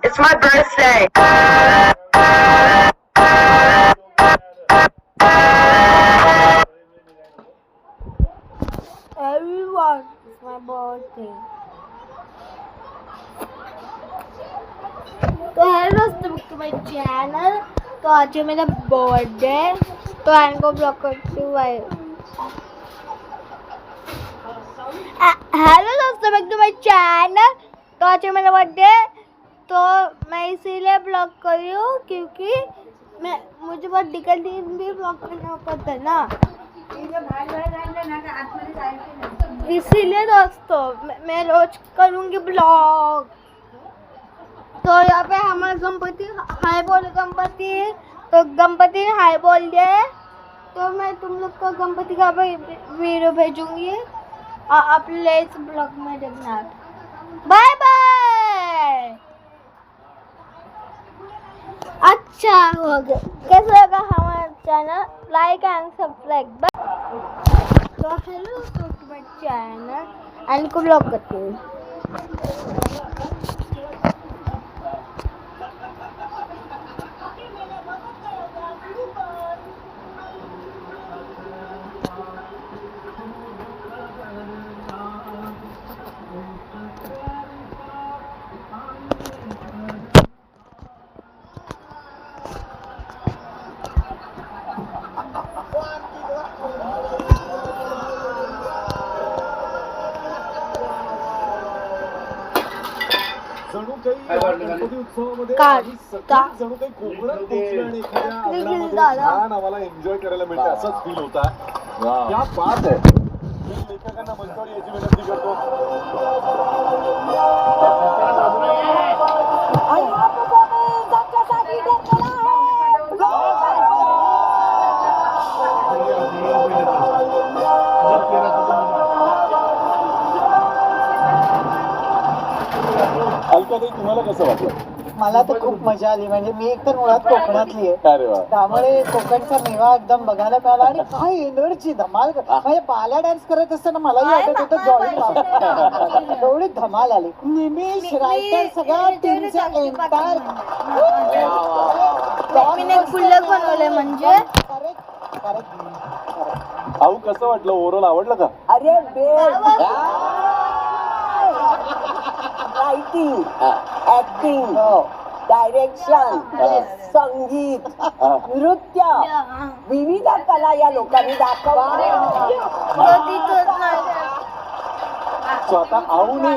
It's my birthday. Everyone, it's my birthday. तो hello दोस्तों to my channel. तो आज है मेरा बर्थडे, तो आई को ब्लॉक करती हूँ। हेलो दोस्तों बैक टू माय चैनल। तो आज है मेरा बर्थडे, तो मैं इसीलिए ब्लॉग कर रही हूँ क्योंकि मुझे बहुत डिकल्ट भी ब्लॉग करना पड़ता है ना, इसीलिए दोस्तों मैं रोज करूँगी ब्लॉग। तो यहाँ पे हमारे गणपति हाय बोल, गणपति तो गणपति हाय बोल दे, तो मैं तुम लोग को गणपति का वीडियो भेजूंगी, आप लेट्स ब्लॉग में देखना। Bye bye. अच्छा हो गया, कैसा लगा हमारा चैनल, लाइक एंड सब्सक्राइब। तो हेलो दोस्तों माय चैनल एंड को ब्लॉग करती हूँ। जणू काही गणपती उत्सवामध्ये जणू काही कोकणात पोहोचलं आणि एखाद्या अंगणामध्ये छान आम्हाला एन्जॉय करायला मिळतं असाच फील होता। क्या बात आहे। मी लेखकांना मंचावर यायची विनंती करतो। अलकाताई, तुम्हाला कसं वाटलं? मला तर खूप मजा आली. म्हणजे मी एक तर मुळात कोकणातली आहे, अरे वा, त्यामुळे कोकणचा मेवा एकदम बघायला मिळाला आणि काय एनर्जी धमाल. म्हणजे बाला डान्स करत असताना मलाही वाटत होतं जॉईन एवढी धमाल आली. निमेश रायटर सगळ्या टीमचा एंटायर गुल्लक बनवले म्हणजे अहो कसं वाटलं? ओव्हरऑल आवडलं का? अरे रायटिंग, ऍक्टिंग, डायरेक्शन, संगीत, नृत्य, विविध कला या लोकांनी दाखवल्या. कधी तर नाही स्वतः आऊने